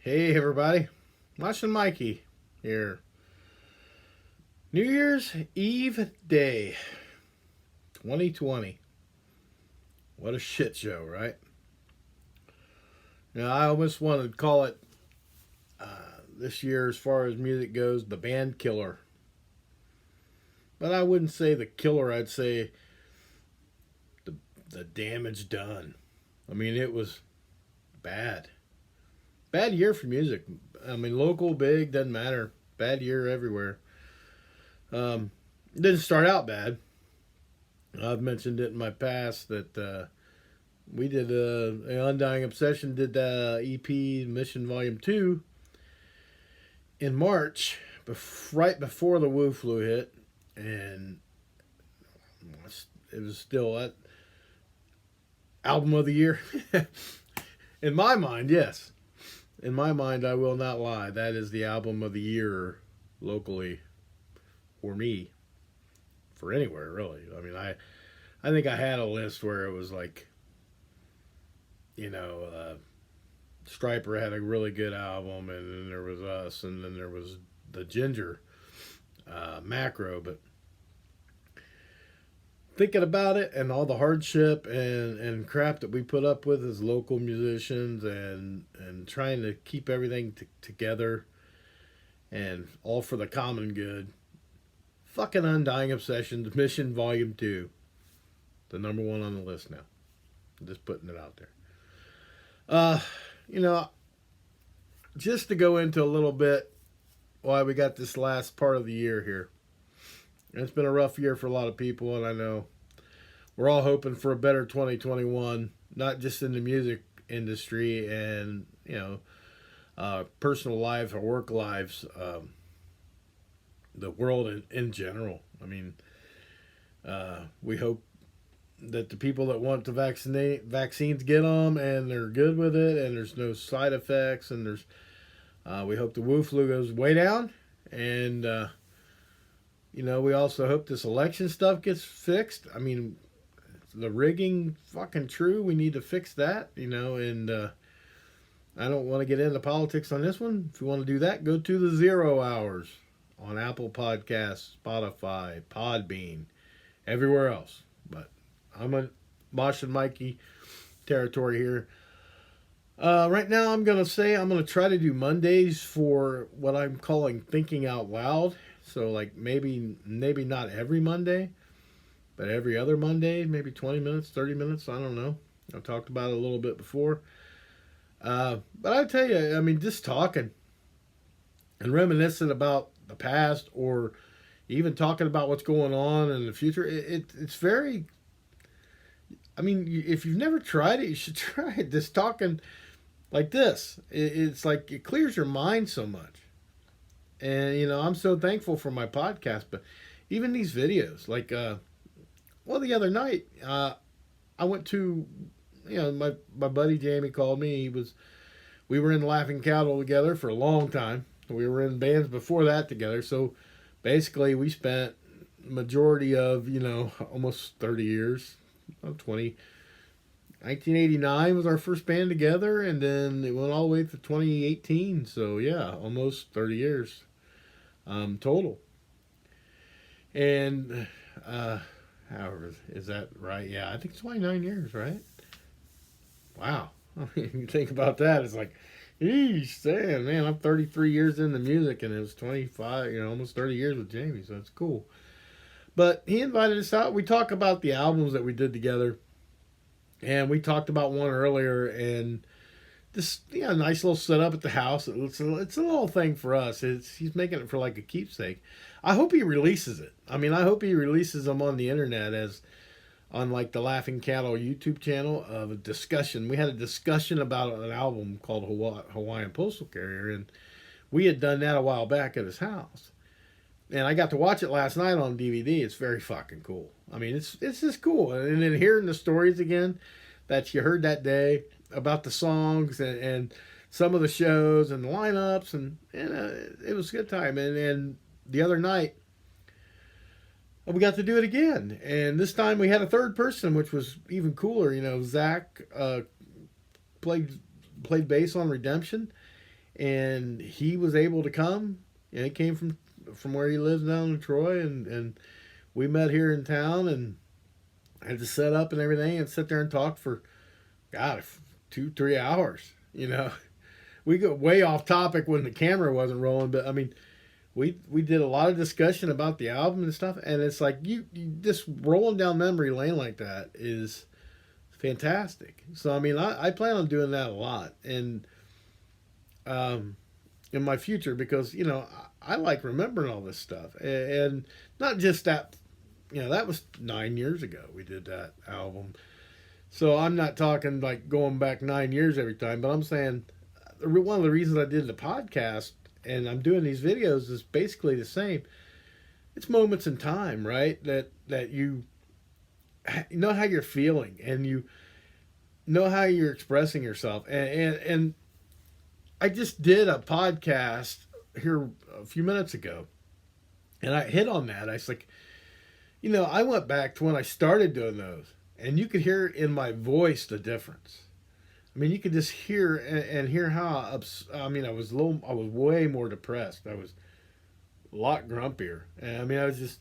Hey everybody, Moshin Mikey here. New Year's Eve day, 2020. What a shit show, right? Now I almost wanted to call it this year, as far as music goes, the band killer. But I wouldn't say the killer. I'd say the the damage done. I mean, it was bad. Bad year for music. I mean, local, big, doesn't matter. Bad year everywhere. Um, didn't start out bad. I've mentioned it in my past that we did an Undying Obsession did the EP Mission Volume 2 in March, right before the Wu flu hit, and it was still that album of the year. In my mind, yes. In my mind, I will not lie. That is the album of the year locally for me, for anywhere really. I mean, I think I had a list where it was like, you know, Striper had a really good album, and then there was us, and then there was the Ginger Macro. But thinking about it and all the hardship and crap that we put up with as local musicians, and trying to keep everything together and all for the common good. Fucking Undying Obsessions Mission Volume 2. The number one on the list now. I'm just putting it out there. Uh, you know, just to go into a little bit why we got this last part of the year here. It's been a rough year for a lot of people, and I know we're all hoping for a better 2021, not just in the music industry and, personal lives or work lives, the world in general. I mean, we hope that the people that want to vaccinate vaccines get them and they're good with it and there's no side effects, and we hope the Wu flu goes way down, and we also hope this election stuff gets fixed. I mean, the rigging fucking true. We need to fix that, and I don't want to get into politics on this one. If you want to do that, go to the 0 hours on Apple Podcasts, Spotify, Podbean, everywhere else. But I'm a Moshin Mikey territory here. Right now, I'm going to try to do Mondays for what I'm calling Thinking Out Loud. So, like, maybe not every Monday, but every other Monday, maybe 20 minutes, 30 minutes, I don't know. I've talked about it a little bit before. But I tell you, I mean, just talking and reminiscing about the past, or even talking about what's going on in the future, it's very... I mean, if you've never tried it, you should try it. Just talking like this, it's like it clears your mind so much. And, I'm so thankful for my podcast, but even these videos, like, the other night, I went to, my buddy Jamie called me. We were in Laughing Cattle together for a long time. We were in bands before that together. So basically we spent majority of, almost 30 years, 1989 was our first band together, and then it went all the way to 2018. So yeah, almost 30 years total. And however, is that right? Yeah, I think it's 29 years, right? Wow. I mean, you think about that, it's like, eesh, damn, man, I'm 33 years into music, and it was 25, almost 30 years with Jamie, so it's cool. But he invited us out. We talk about the albums that we did together, and we talked about one earlier, and this, nice little setup at the house. It's a little thing for us. He's making it for like a keepsake. I hope he releases it. I mean, I hope he releases them on the internet, as on like the Laughing Cattle YouTube channel, of a discussion. We had a discussion about an album called Hawaiian Postal Carrier, and we had done that a while back at his house. And I got to watch it last night on DVD. It's very fucking cool. I mean, it's just cool. And then hearing the stories again that you heard that day about the songs and some of the shows and the lineups, and it was a good time. And the other night, we got to do it again. And this time we had a third person, which was even cooler. Zach played bass on Redemption. and he was able to come. And he came from where he lives down in Troy, and we met here in town and had to set up and everything and sit there and talk for God 2-3 hours. We go way off topic when the camera wasn't rolling, but I mean, we did a lot of discussion about the album and stuff, and it's like you just rolling down memory lane like that is fantastic. So I mean, I plan on doing that a lot, and in my future, because I like remembering all this stuff, and not just that. That was 9 years ago we did that album. So I'm not talking like going back 9 years every time, but I'm saying one of the reasons I did the podcast and I'm doing these videos is basically the same. It's moments in time, right? That you know how you're feeling and you know how you're expressing yourself. And I just did a podcast here a few minutes ago, and I hit on that. I was like, I went back to when I started doing those, and you could hear in my voice the difference. I mean, you could just hear and hear how I mean, I was way more depressed. I was a lot grumpier. And I mean, I was just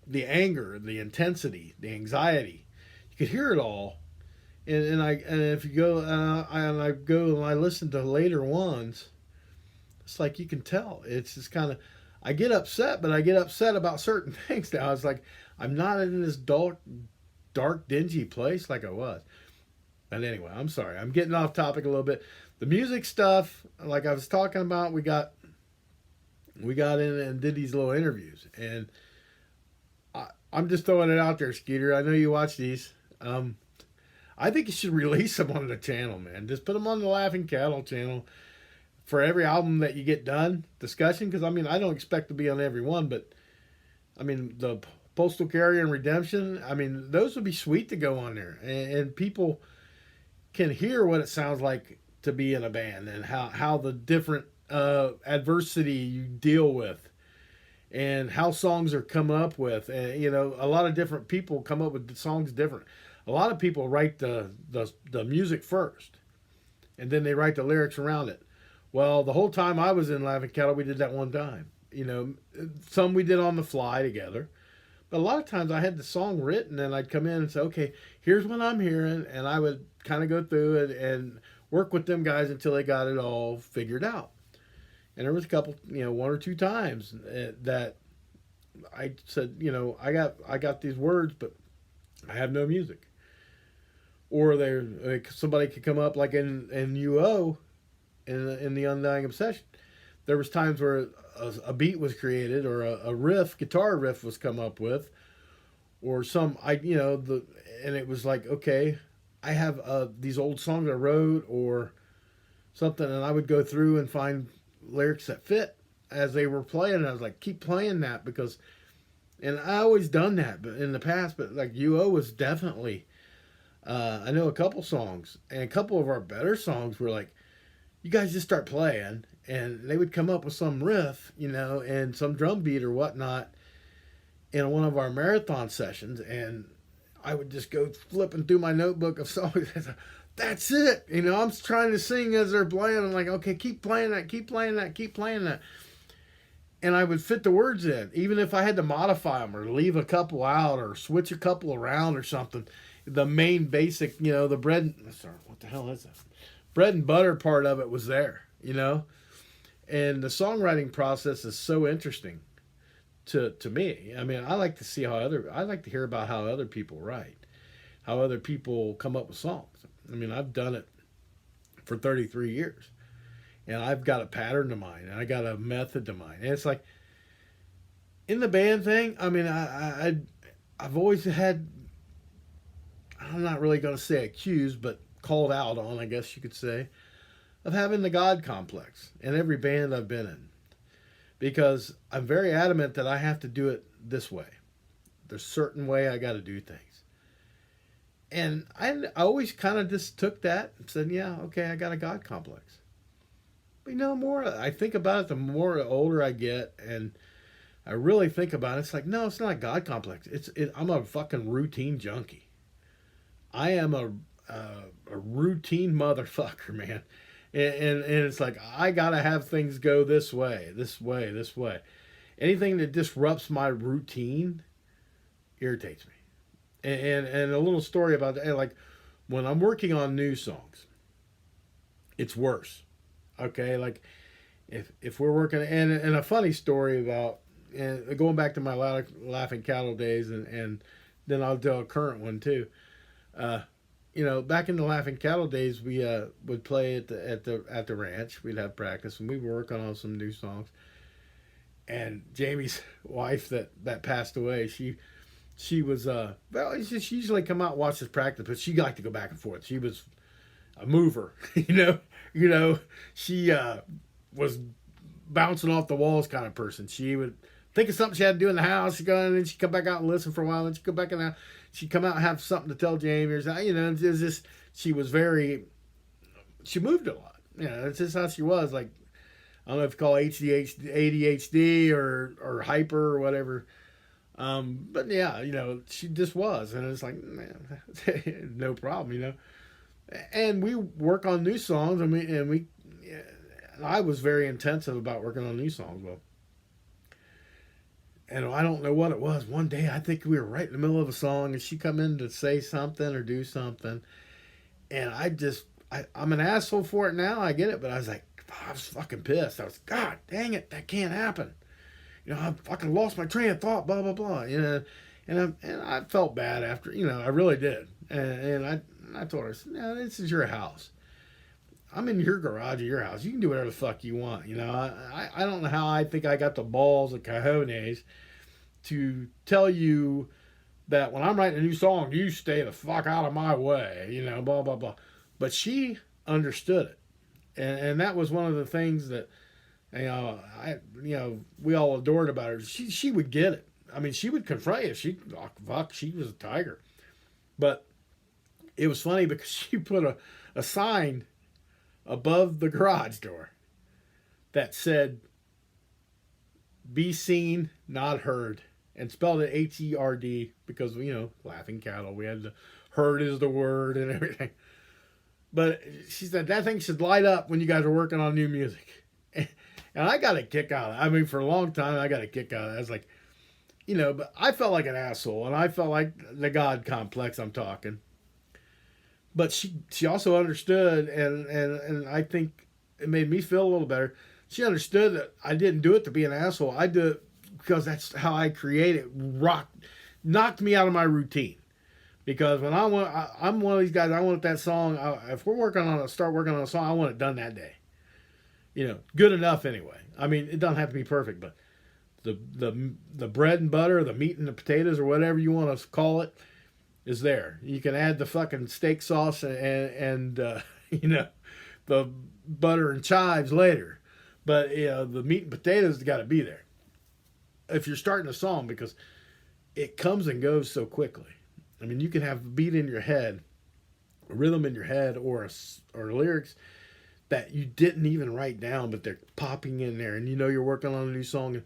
the anger, the intensity, the anxiety. You could hear it all. And if you go and I listen to later ones, it's like you can tell. It's just kind of I get upset, but I get upset about certain things now. It's like I'm not in this dark, dingy place like I was. And anyway, I'm sorry. I'm getting off topic a little bit. The music stuff, like I was talking about, we got in and did these little interviews, and I'm just throwing it out there, Skeeter. I know you watch these. I think you should release them on the channel, man. Just put them on the Laughing Cattle channel for every album that you get done discussion. Because I mean, I don't expect to be on every one, but I mean the Postal Carrier and Redemption. I mean, those would be sweet to go on there, and people can hear what it sounds like to be in a band and how the different adversity you deal with and how songs are coming up with. And a lot of different people come up with the songs different. A lot of people write the music first, and then they write the lyrics around it. Well, the whole time I was in Laughing Cattle, we did that one time. Some we did on the fly together. But a lot of times I had the song written, and I'd come in and say, okay, here's what I'm hearing, and I would kind of go through it and work with them guys until they got it all figured out. And there was a couple, one or two times that I said, I got these words, but I have no music. Or somebody could come up like in UO, in the Undying Obsession. There was times where a beat was created, or a guitar riff was come up with, or and it was like, okay, I have these old songs I wrote or something, and I would go through and find lyrics that fit as they were playing, and I was like, keep playing that, because, and I always done that but in the past, but like UO was definitely, I know a couple songs, and a couple of our better songs were like, you guys just start playing, and they would come up with some riff, and some drum beat or whatnot in one of our marathon sessions, and I would just go flipping through my notebook of songs. That's it. I'm trying to sing as they're playing. I'm like, okay, keep playing that, keep playing that, keep playing that. And I would fit the words in, even if I had to modify them or leave a couple out or switch a couple around or something. The main basic, the bread, sorry, what the hell is that? Bread and butter part of it was there, And the songwriting process is so interesting to me. I mean, I like to hear about how other people write, how other people come up with songs. I mean, I've done it for 33 years, and I've got a pattern to mine, and I got a method to mine. And it's like, in the band thing, I mean, I've always had, I'm not really going to say accused, but called out on, I guess you could say, of having the God complex in every band I've been in. Because I'm very adamant that I have to do it this way. There's a certain way I got to do things. And I always kind of just took that and said, yeah, okay, I got a God complex. But more I think about it, the more older I get, and I really think about it, it's like, no, it's not a God complex. I'm a fucking routine junkie. I am a routine motherfucker, man. And it's like I gotta have things go this way, this way, this way. Anything that disrupts my routine irritates me. And a little story about that, like when I'm working on new songs, it's worse. Okay, like if we're working, and a funny story about, and going back to my Laughing Cattle days, and then I'll tell a current one too. Uh, back in the Laughing Cattle days, we would play at the ranch. We'd have practice, and we were working on some new songs. And Jamie's wife that passed away, she was well, she usually come out and watch us practice, but she liked to go back and forth. She was a mover, she was bouncing off the walls kind of person. She would think of something she had to do in the house. She'd go, and then she'd come back out and listen for a while. Then she'd go back in the house. She'd come out and have something to tell Jamie. Or it was just, she moved a lot. That's just how she was. Like, I don't know if you call it ADHD or hyper or whatever. But yeah, she just was. And it's like, man, no problem. And we work on new songs, and I was very intensive about working on new songs. Well, and I don't know what it was. One day, I think we were right in the middle of a song, and she come in to say something or do something, and I'm an asshole for it now. I get it, but I was like, I was fucking pissed. I was, God dang it, that can't happen. I fucking lost my train of thought. Blah blah blah. And I felt bad after. I really did. And I told her, no, this is your house. I'm in your garage or your house. You can do whatever the fuck you want. I don't know how I think I got the balls of cojones to tell you that when I'm writing a new song, you stay the fuck out of my way. Blah blah blah. But she understood it, and that was one of the things that we all adored about her. She would get it. I mean, she would confront you. She was a tiger. But it was funny because she put a sign above the garage door that said, "Be seen, not heard," and spelled it HERD because, Laughing Cattle. We had the herd is the word and everything. But she said that thing should light up when you guys are working on new music. And I got a kick out of it. I mean, for a long time, I got a kick out of it. I was like, but I felt like an asshole, and I felt like the God complex I'm talking. But she also understood, and I think it made me feel a little better. She understood that I didn't do it to be an asshole. I do it because that's how I create it. Knocked me out of my routine. Because when I'm one of these guys, I want that song. If we're start working on a song, I want it done that day. Good enough anyway. I mean, it doesn't have to be perfect, but the bread and butter, the meat and the potatoes, or whatever you want to call it, is there. You can add the fucking steak sauce and the butter and chives later, but the meat and potatoes got to be there. If you're starting a song, because it comes and goes so quickly. I mean, you can have a beat in your head, a rhythm in your head, or lyrics that you didn't even write down, but they're popping in there, and you're working on a new song, and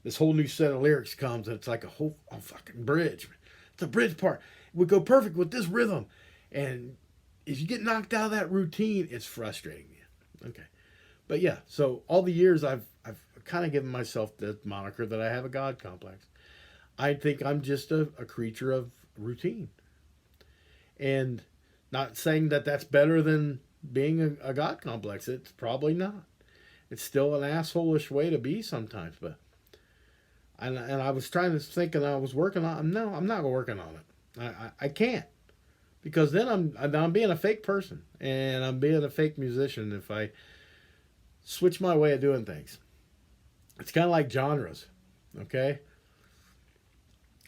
this whole new set of lyrics comes, and it's like a whole fucking bridge. It's a bridge part. It would go perfect with this rhythm, and if you get knocked out of that routine, it's frustrating you. Okay, but yeah, so all the years I've kind of given myself the moniker that I have a God complex. I think I'm just a creature of routine, and not saying that that's better than being a God complex. It's probably not. It's still an asshole-ish way to be sometimes, but and I was trying to think, and I was working on. No, I'm not working on it. I can't, because then I'm being a fake person, and I'm being a fake musician if I switch my way of doing things. It's kind of like genres, okay?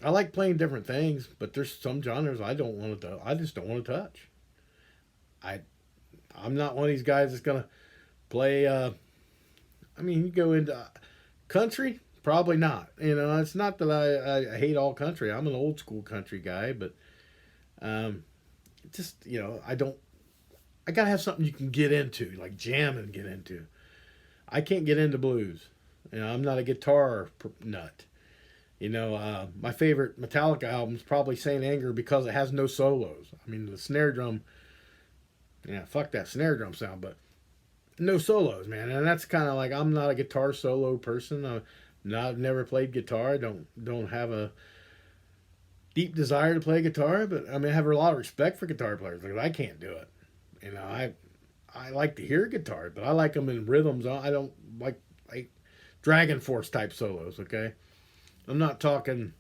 I like playing different things, but there's some genres I just don't want to touch. I'm not one of these guys that's gonna play. You go into country, probably not. It's not that I hate all country. I'm an old school country guy, but just I don't. I gotta have something you can get into, like jam and get into. I can't get into blues. I'm not a guitar nut. My favorite Metallica album is probably Saint Anger because it has no solos. I mean, the snare drum. Yeah, fuck that snare drum sound, but no solos, man. And that's kind of like, I'm not a guitar solo person. I've never played guitar. Don't have a deep desire to play guitar, but I mean, I have a lot of respect for guitar players because I can't do it. You know, I like to hear guitar, but I like them in rhythms. I don't like Dragon Force type solos. Okay, I'm not talking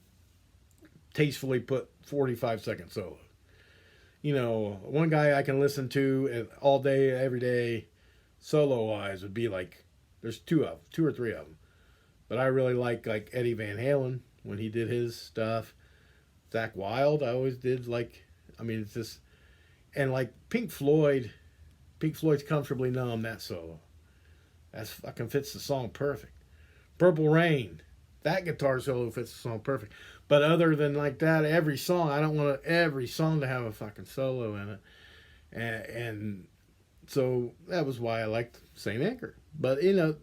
tastefully put 45-second solo. You know, one guy I can listen to all day, every day, solo wise would be like, there's two or three of them, but I really like Eddie Van Halen when he did his stuff. Zach Wild, I always did like. I mean, it's just, and like Pink Floyd's "Comfortably Numb," that solo, that's fucking fits the song perfect. Purple Rain, that guitar solo fits the song perfect. But other than like that, every song, I don't want every song to have a fucking solo in it, and so that was why I liked Saint Anger. But you know,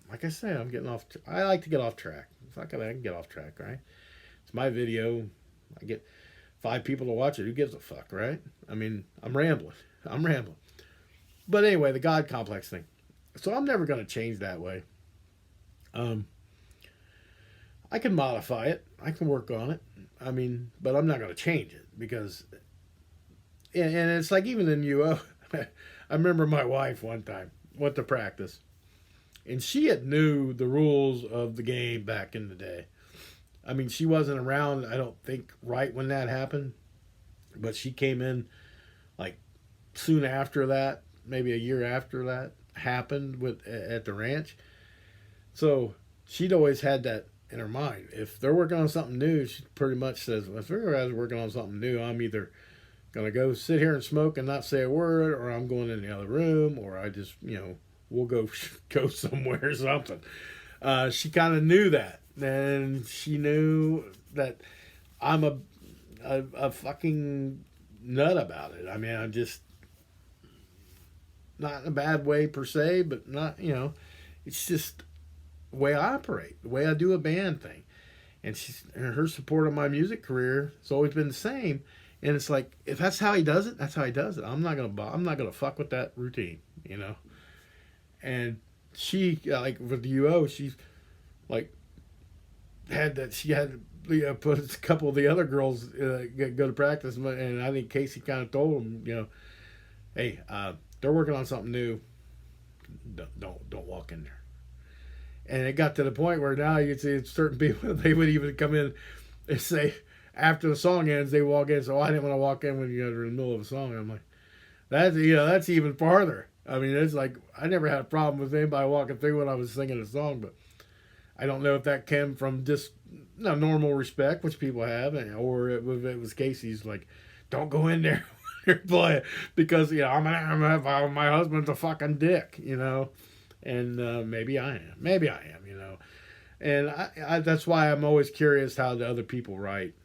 like I say, I'm getting off. I like to get off track. Fuck it, I can get off track, right? It's my video. I get 5 people to watch it. Who gives a fuck, right? I mean, I'm rambling. I'm rambling. But anyway, the God complex thing. So I'm never going to change that way. Um, I can modify it. I can work on it. I mean, but I'm not going to change it because, and it's like even in UO, I remember my wife one time went to practice, and she had knew the rules of the game back in the day. I mean, she wasn't around, I don't think, right when that happened, but she came in like soon after that, maybe a year after that happened at the ranch. So she'd always had that in her mind. If they're working on something new, she pretty much says, well, if they're guys working on something new, I'm either gonna go sit here and smoke and not say a word, or I'm going in the other room, or I just, we'll go go somewhere or something. She kind of knew that, and she knew that I'm a fucking nut about it. I mean, I'm just not in a bad way per se, but not, it's just the way I operate, the way I do a band thing. And her support of my music career has always been the same. And it's like, if that's how he does it, that's how he does it. I'm not gonna fuck with that routine. And she, like with the UO, she's like she had put a couple of the other girls go to practice, and I think Casey kind of told them, hey, they're working on something new. Don't walk in there. And it got to the point where now you'd see certain people, they would even come in and say, after the song ends, they walk in. So I didn't want to walk in when you're in the middle of a song. I'm like, that's even farther. I mean, it's like I never had a problem with anybody walking through when I was singing a song, but I don't know if that came from just normal respect, which people have, or it was Casey's like, don't go in there when you're playing because my husband's a fucking dick, and maybe I am, and I that's why I'm always curious how the other people write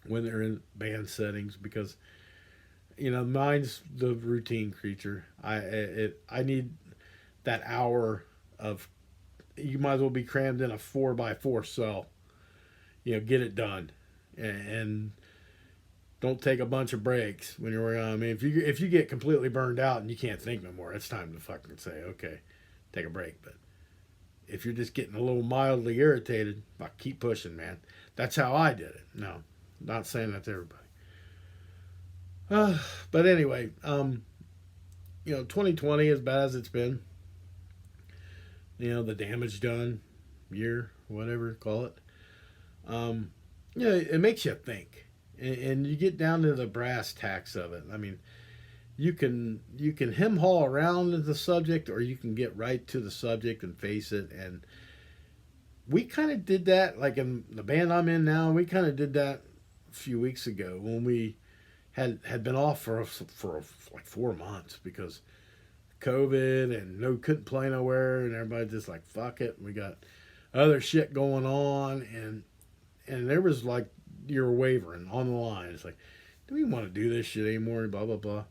when they're in band settings, because mine's the routine creature. I need that hour of, you might as well be crammed in a 4x4 cell, get it done, and don't take a bunch of breaks when you're working on. I mean, if you get completely burned out and you can't think no more, it's time to fucking say, okay, take a break. But if you're just getting a little mildly irritated, keep pushing, man. That's how I did it. No, not saying that to everybody. But anyway, 2020, as bad as it's been, the damage done year, whatever call it. It makes you think, and you get down to the brass tacks of it. I mean, you can hem haw around the subject, or you can get right to the subject and face it. And we kind of did that, like in the band I'm in now. We kind of did that a few weeks ago when we had been off for like 4 months because COVID, and couldn't play nowhere, and everybody just like, fuck it. We got other shit going on, and there was like, you were wavering on the line. It's like, do we want to do this shit anymore? Blah blah blah.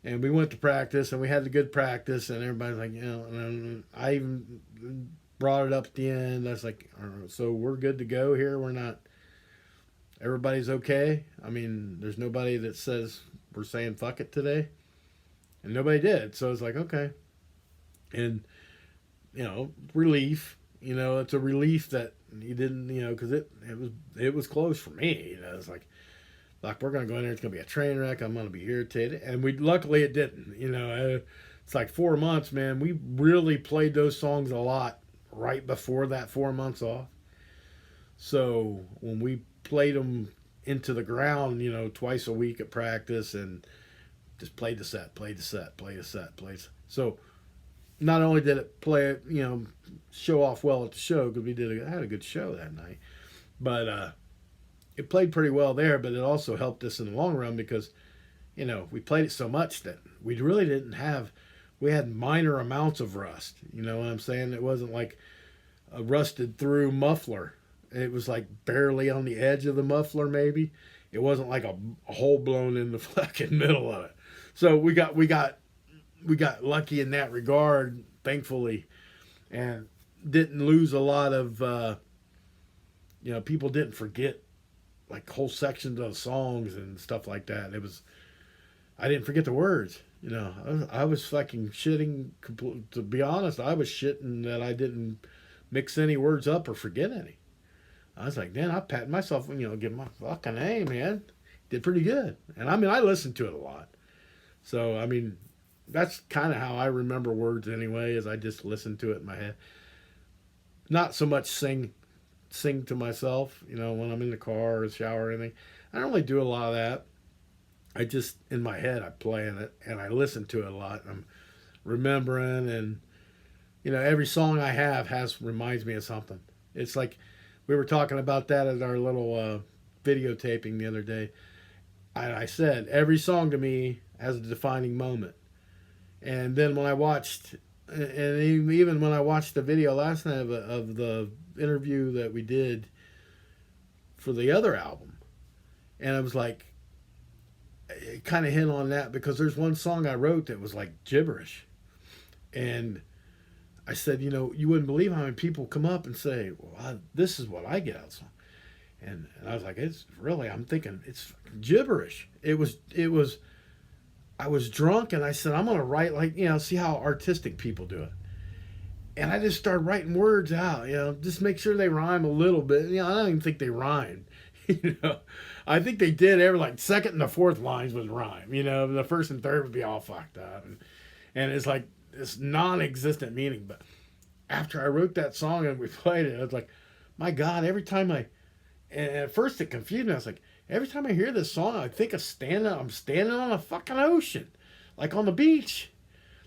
And we went to practice, and we had a good practice, and everybody's like, and I even brought it up at the end. I was like, so we're good to go here. We're not. Everybody's okay. I mean, there's nobody that says we're saying fuck it today. And nobody did. So it's like, okay. And, relief. It's a relief that you didn't, because it was close for me. It's like we're gonna go in there. It's gonna be a train wreck. I'm gonna be irritated, and luckily it didn't. It's like 4 months, man. We really played those songs a lot right before that 4 months off. So when we played them into the ground, twice a week at practice, and just played the set, played the set, played the set, played. So not only did it play it, show off well at the show because we had a good show that night, but it played pretty well there. But it also helped us in the long run because we played it so much that we really didn't have. We had minor amounts of rust. You know what I'm saying? It wasn't like a rusted through muffler. It was like barely on the edge of the muffler, maybe. It wasn't like a hole blown in the fucking middle of it. So we got lucky in that regard, thankfully, and didn't lose a lot of. People didn't forget like whole sections of songs and stuff like that. I didn't forget the words. I was fucking shitting. To be honest, I was shitting that I didn't mix any words up or forget any. I was like, man, I pat myself, give my fucking A, man. Did pretty good. And I listened to it a lot. So, that's kind of how I remember words anyway, is I just listen to it in my head. Not so much sing to myself, when I'm in the car or the shower or anything. I don't really do a lot of that. I just, in my head, I play it and I listen to it a lot. I'm remembering, and, every song I have reminds me of something. It's like, we were talking about that at our little videotaping the other day. I said, every song to me has a defining moment. And then when I watched, and even when I watched the video last night of the interview that we did for the other album, and I was like, it kind of hit on that because there's one song I wrote that was like gibberish. And I said, you wouldn't believe how many people come up and say, well, this is what I get out of song. And I was like, I'm thinking it's gibberish. It was, I was drunk and I said, I'm going to write see how artistic people do it. And I just started writing words out, just make sure they rhyme a little bit. I don't even think they rhymed. I think they did second and the fourth lines would rhyme. The first and third would be all fucked up. And it's like this non-existent meaning. But after I wrote that song and we played it, I was like, my God, every time and at first it confused me. I was like, every time I hear this song, I think I'm standing on a fucking ocean, like on the beach,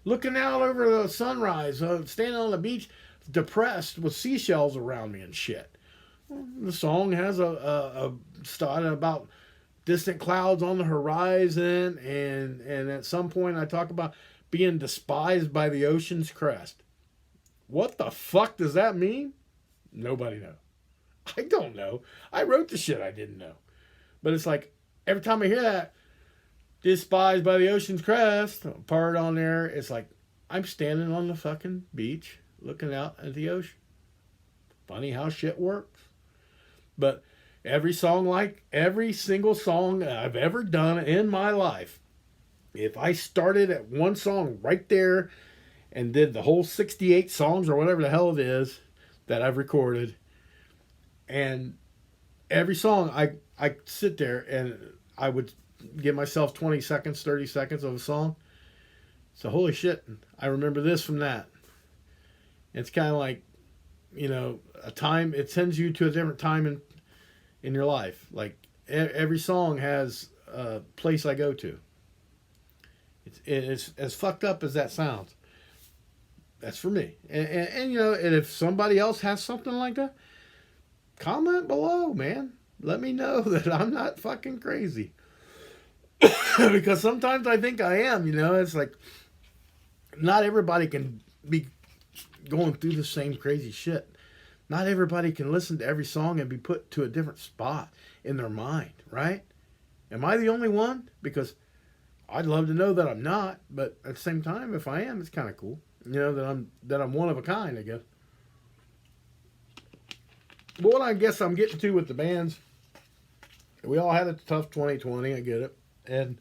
looking out over the sunrise, standing on the beach, depressed with seashells around me and shit. The song has a start about distant clouds on the horizon, and at some point I talk about being despised by the ocean's crest. What the fuck does that mean? Nobody knows. I don't know. I wrote the shit I didn't know. But it's like, every time I hear that, despised by the ocean's crest, part on there, it's like, I'm standing on the fucking beach, looking out at the ocean. Funny how shit works. But every single song I've ever done in my life, if I started at one song right there and did the whole 68 songs or whatever the hell it is that I've recorded, and every song I sit there and I would give myself 20 seconds, 30 seconds of a song. So holy shit, I remember this from that. It's kind of like, a time, it sends you to a different time in your life. Like every song has a place I go to. It's as fucked up as that sounds. That's for me. And if somebody else has something like that, comment below, man. Let me know that I'm not fucking crazy. Because sometimes I think I am, It's like, not everybody can be going through the same crazy shit. Not everybody can listen to every song and be put to a different spot in their mind, right? Am I the only one? Because I'd love to know that I'm not, but at the same time, if I am, it's kind of cool. That I'm one of a kind, I guess. But what I guess I'm getting to with the bands, we all had a tough 2020, I get it. And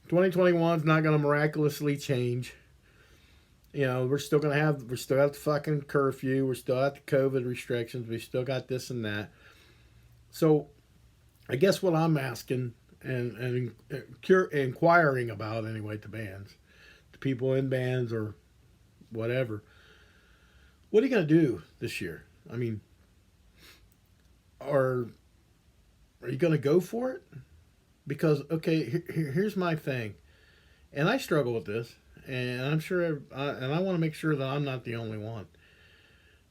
2021 is not going to miraculously change. we're still gonna have we still got the fucking curfew, we're still got the COVID restrictions, we still got this and that. So I guess what I'm asking and inquiring about anyway to bands, to people in bands or whatever, what are you gonna do this year? I mean, are are you gonna go for it? Because okay, here's my thing, and I struggle with this, and I'm sure, and I want to make sure that I'm not the only one.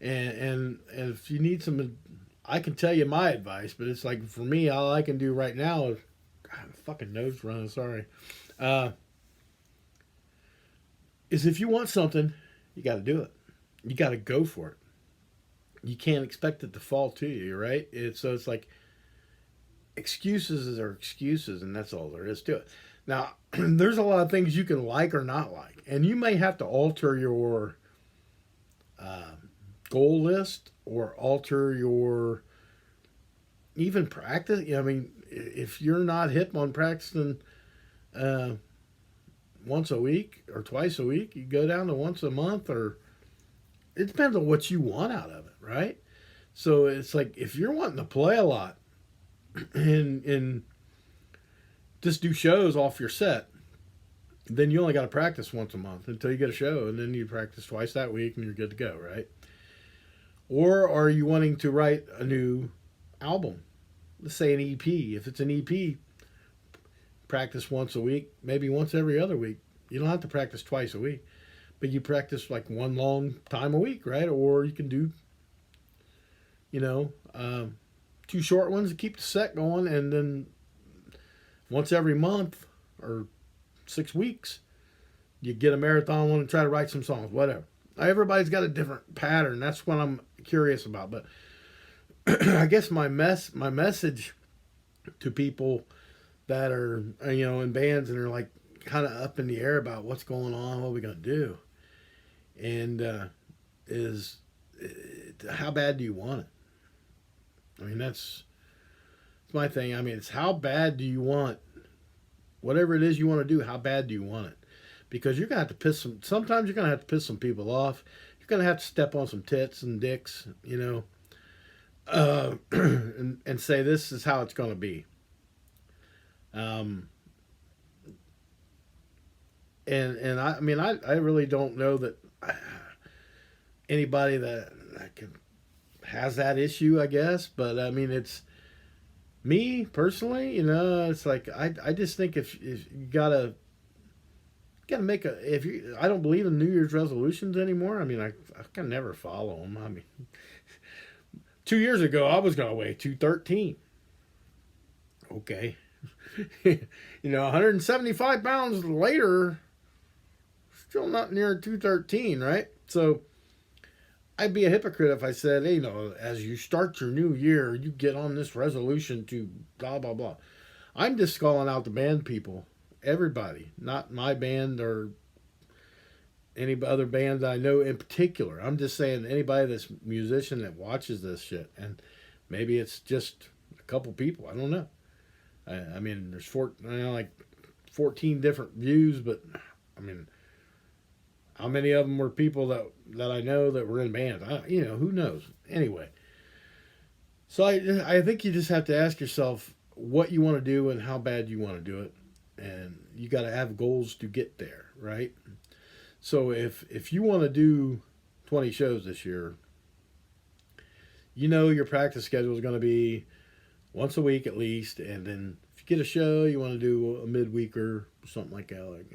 And if you need some, I can tell you my advice, but it's like for me, all I can do right now is, God, fucking nose running. Sorry, uh, is if you want something, you got to do it. You got to go for it. You can't expect it to fall to you, right? It's like excuses are excuses, and that's all there is to it. Now, there's a lot of things you can like or not like, and you may have to alter your uh, goal list or alter your even practice. I mean, if you're not hip on practicing uh, once a week or twice a week, you go down to once a month, or it depends on what you want out of it, right? So it's like if you're wanting to play a lot and just do shows off your set, then you only got to practice once a month until you get a show, and then you practice twice that week and you're good to go, right? Or are you wanting to write a new album? Let's say an EP. If it's an EP, practice once a week, maybe once every other week. You don't have to practice twice a week, but you practice like one long time a week, right? Or you can do, you know, two short ones to keep the set going, and then once every month or 6 weeks, you get a marathon one and try to write some songs, whatever. Everybody's got a different pattern. That's what I'm curious about. But I guess my message to people that are in bands and are like kind of up in the air about what's going on, what are we gonna do, and is how bad do you want it? I mean that's my thing. I mean it's how bad do you want whatever it is you want to do? How bad do you want it? Because you're gonna have to piss some. Sometimes you're gonna have to piss some people off. You're gonna have to step on some tits and dicks, and say this is how it's gonna be. Um, and I mean I really don't know that anybody that has that issue, I guess. But I mean it's me personally. It's like I just think if you gotta make if you I don't believe in New Year's resolutions anymore. I mean I can never follow them. I mean 2 years ago I was gonna weigh 213. Okay. 175 pounds later, still not near 213, right? So I'd be a hypocrite if I said, hey, as you start your new year, you get on this resolution to blah blah blah. I'm just calling out the band people, everybody, not my band or any other band I know in particular. I'm just saying anybody that's musician that watches this shit, and maybe it's just a couple people. I don't know. I mean, there's like 14 different views, but I mean, how many of them were people that I know that were in bands? Who knows? Anyway, so I think you just have to ask yourself what you want to do and how bad you want to do it, and you got to have goals to get there, right? So if you want to do 20 shows this year, your practice schedule is going to be once a week at least, and then if you get a show, you want to do a midweek or something like that, like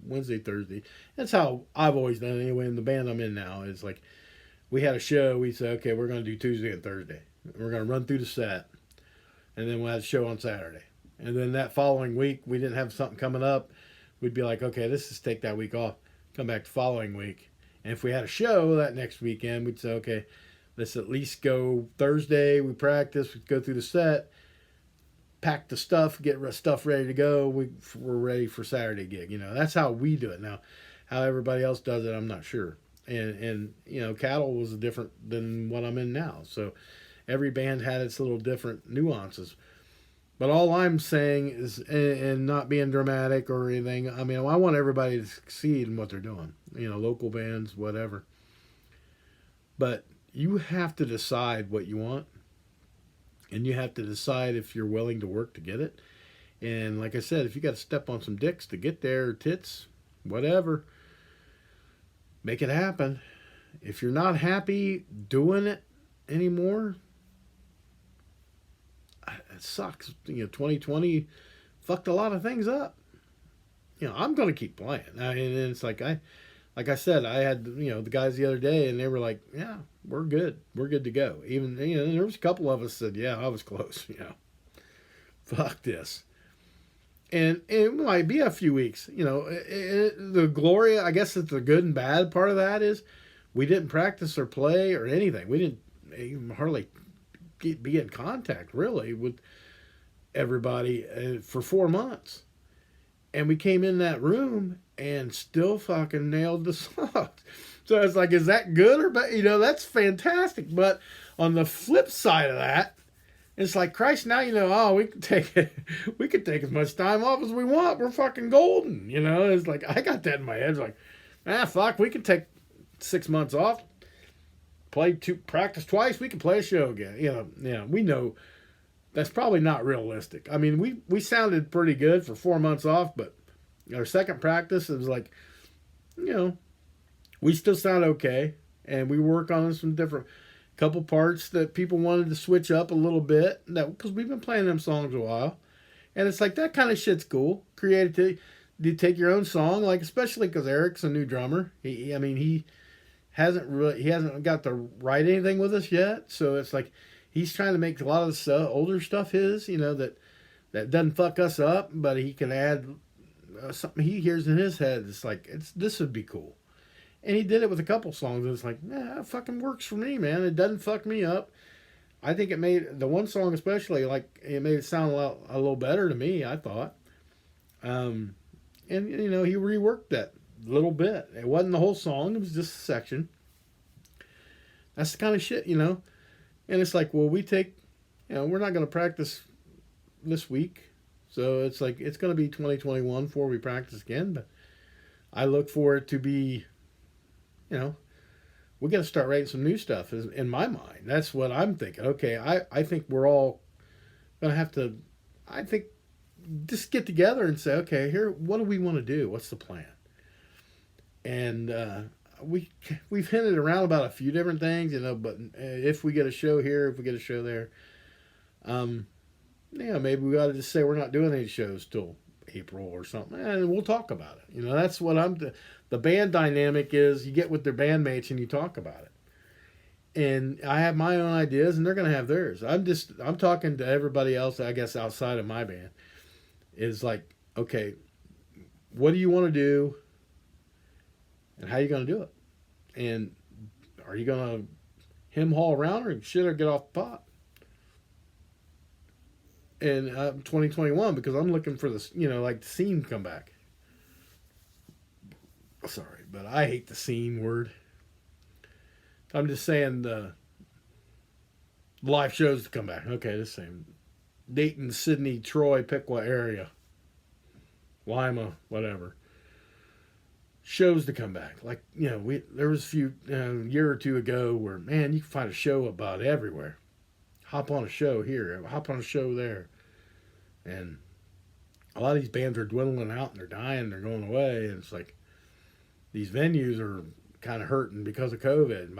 Wednesday, Thursday. That's how I've always done it anyway. In the band I'm in now, is like we had a show, we said, okay, we're going to do Tuesday and Thursday. We're going to run through the set, and then we'll have a show on Saturday. And then that following week, we didn't have something coming up. We'd be like, okay, let's just take that week off, come back the following week. And if we had a show that next weekend, we'd say, okay, let's at least go Thursday. We practice. We go through the set, pack the stuff, get stuff ready to go. We're ready for Saturday gig. That's how we do it now. How everybody else does it, I'm not sure. And Cattle was different than what I'm in now. So every band had its little different nuances. But all I'm saying is, and not being dramatic or anything, I mean, I want everybody to succeed in what they're doing. You know, local bands, whatever. But you have to decide what you want, and you have to decide if you're willing to work to get it. And like I said, if you got to step on some dicks to get there, tits, whatever, make it happen. If you're not happy doing it anymore, it sucks. You know, 2020 fucked a lot of things up. You know, I'm gonna keep playing. And it's like I said, I had the guys the other day, and they were like, "Yeah, we're good to go." Even there was a couple of us said, "Yeah, I was close." Fuck this. And it might be a few weeks. The glory, I guess, it's the good and bad part of that is we didn't practice or play or anything. We didn't even hardly be in contact really with everybody for 4 months. And we came in that room and still fucking nailed the songs. So it's like, is that good or bad? That's fantastic. But on the flip side of that, it's like, Christ, now we can take it. We can take as much time off as we want. We're fucking golden. It's like, I got that in my head. It's like, fuck, we can take 6 months off, practice twice. We can play a show again. We know that's probably not realistic. I mean, we sounded pretty good for 4 months off, but our second practice, it was like, we still sound okay. And we work on some different couple parts that people wanted to switch up a little bit, because we've been playing them songs a while, and it's like that kind of shit's cool. Creativity, you take your own song, like especially because Eric's a new drummer. He hasn't got to write anything with us yet, so it's like he's trying to make a lot of the older stuff his, that doesn't fuck us up, but he can add something he hears in his head. It's like this would be cool. And he did it with a couple songs. And it's like, it fucking works for me, man. It doesn't fuck me up. I think it made the one song especially, like, it made it sound a little better to me, I thought. And he reworked that little bit. It wasn't the whole song. It was just a section. That's the kind of shit, And it's like, well, we're not going to practice this week. So it's like, it's going to be 2021 before we practice again. But I look for it to be, we got to start writing some new stuff in my mind. That's what I'm thinking. Okay, I think we're all going to have to, I think, just get together and say, okay, here, what do we want to do? What's the plan? And we've hinted around about a few different things, but if we get a show here, if we get a show there, maybe we got to just say we're not doing any shows till April or something, and we'll talk about it. That's what the band dynamic is. You get with their bandmates and you talk about it. And I have my own ideas, and they're going to have theirs. I'm talking to everybody else, I guess, outside of my band. Is like, okay, what do you want to do, and how are you going to do it? And are you going to hem haul around, or shit, or get off the pot? And 2021, because I'm looking for this, like the scene come back. Sorry, but I hate the scene word. I'm just saying the live shows to come back. Okay, the same. Dayton, Sydney, Troy, Piqua area. Lima, whatever. Shows to come back. Like, there was a few, year or two ago where, man, you can find a show about everywhere. Hop on a show here, hop on a show there. And a lot of these bands are dwindling out and they're dying, they're going away. And it's like, these venues are kind of hurting because of COVID.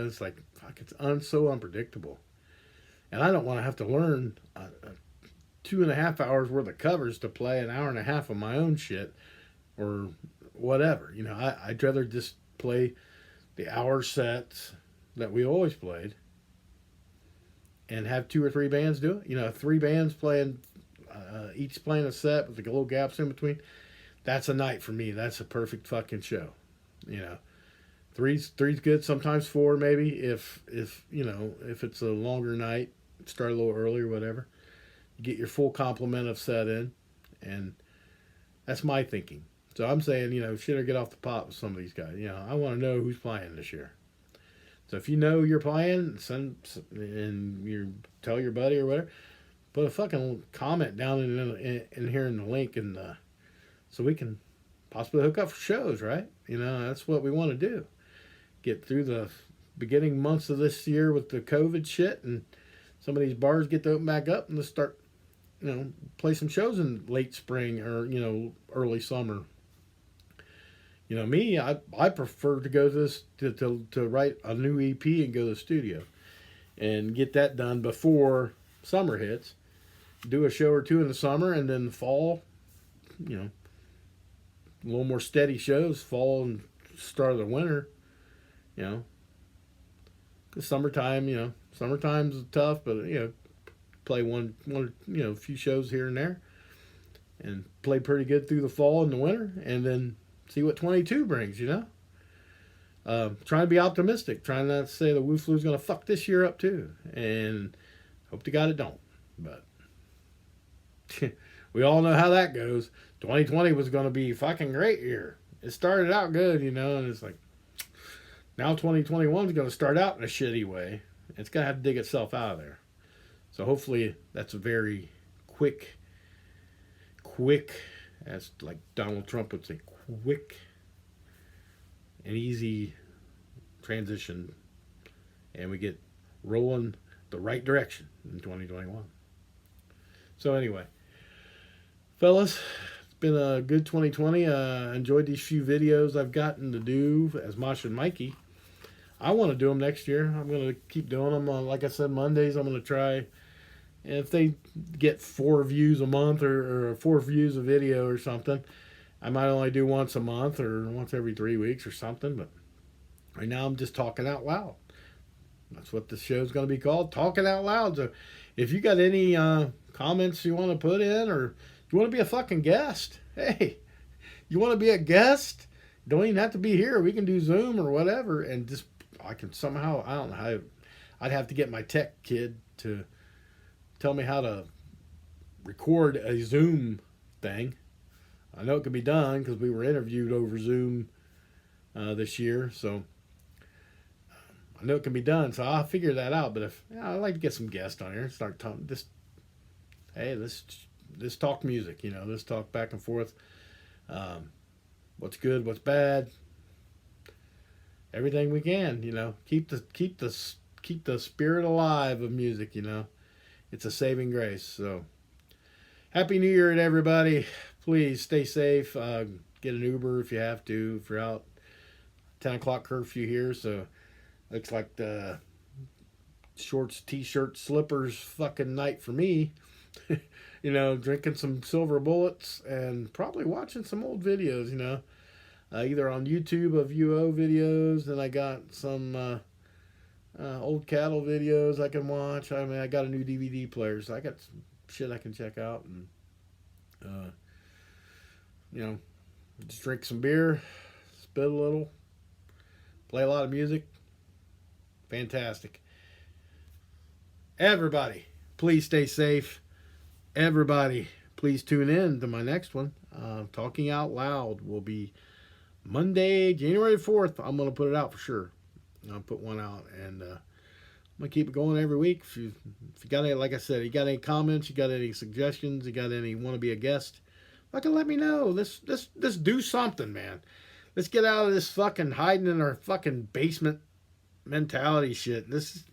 It's like, fuck, it's so unpredictable. And I don't want to have to learn 2.5 hours worth of covers to play an hour and a half of my own shit or whatever. I'd rather just play the hour sets that we always played and have 2 or 3 bands do it. 3 bands playing, each playing a set with the little gaps in between. That's a night for me. That's a perfect fucking show. Three's good. Sometimes 4 maybe if it's a longer night, start a little early or whatever. You get your full complement of set in, and that's my thinking. So I'm saying, shit or get off the pot with some of these guys. I want to know who's playing this year. So if you know you're playing, and you tell your buddy or whatever, put a fucking comment down in here in the link, and so we can possibly hook up for shows, right? That's what we want to do. Get through the beginning months of this year with the COVID shit, and some of these bars get to open back up, and let's start, play some shows in late spring or, early summer. Me, I prefer to go to this to write a new EP and go to the studio and get that done before summer hits. Do a show or two in the summer, and then the fall, a little more steady shows, fall and start of the winter, The summertime, summertime's tough, but, play one, a few shows here and there, and play pretty good through the fall and the winter, and then see what 22 brings, Trying to be optimistic, trying not to say the Wu Flu's going to fuck this year up too, and hope to God it don't, but we all know how that goes. 2020 was going to be a fucking great year. It started out good, and it's like, now 2021 is going to start out in a shitty way. It's going to have to dig itself out of there. So hopefully that's a very quick, as like Donald Trump would say, quick and easy transition, and we get rolling the right direction in 2021. So anyway, fellas, it's been a good 2020. Enjoyed these few videos I've gotten to do as Moshin Mikey. I want to do them next year. I'm going to keep doing them on, like I said, Mondays. I'm going to try. And if they get 4 views a month or 4 views a video or something, I might only do once a month or once every 3 weeks or something. But right now I'm just talking out loud. That's what the show's going to be called, Talking Out Loud. So if you got any comments you want to put in, or you want to be a fucking guest, hey, you want to be a guest? Don't even have to be here. We can do Zoom or whatever, and just I can somehow, I don't know how, I'd have to get my tech kid to tell me how to record a Zoom thing. I know it can be done because we were interviewed over Zoom this year, so I know it can be done. So I'll figure that out. But if I'd like to get some guests on here, start talking. Let's talk music. Let's talk back and forth. What's good? What's bad? Everything we can. Keep the spirit alive of music. It's a saving grace. So, Happy New Year to everybody. Please stay safe. Get an Uber if you have to. If you're out, 10 o'clock curfew here. So, looks like the shorts, t-shirts, slippers fucking night for me. Drinking some silver bullets and probably watching some old videos, either on YouTube of UO videos. And I got some old cattle videos I can watch. I got a new DVD player, so I got some shit I can check out, and just drink some beer, spit a little, play a lot of music. Fantastic. Everybody, please stay safe. Everybody, please tune in to my next one. Talking Out Loud will be Monday, January 4th. I'm going to put it out for sure. I'll put one out, and I'm going to keep it going every week. If you got any, like I said, you got any comments, you got any suggestions, you got any want to be a guest, fucking let me know. Let's do something, man. Let's get out of this fucking hiding in our fucking basement mentality shit. Let's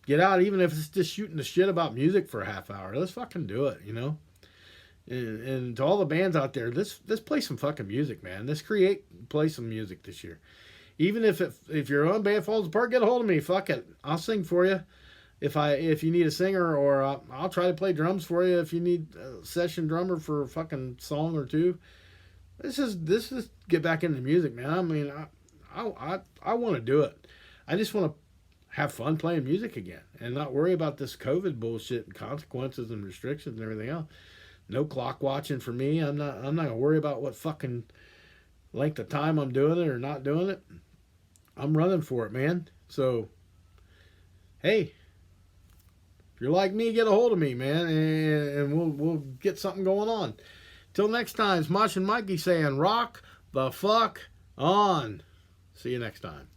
get out, even if it's just shooting the shit about music for a half hour. Let's fucking do it, And to all the bands out there, let's play some fucking music, man. Let's play some music this year. Even if your own band falls apart, get a hold of me. Fuck it, I'll sing for you. If you need a singer, or I'll try to play drums for you. If you need a session drummer for a fucking song or two, this is get back into music, man. I mean, I want to do it. I just want to have fun playing music again and not worry about this COVID bullshit and consequences and restrictions and everything else. No clock watching for me. I'm not gonna worry about what fucking length of time I'm doing it or not doing it. I'm running for it, man. So, hey, if you're like me, get a hold of me, man, and we'll get something going on. Till next time, it's Moshin Mikey saying, rock the fuck on. See you next time.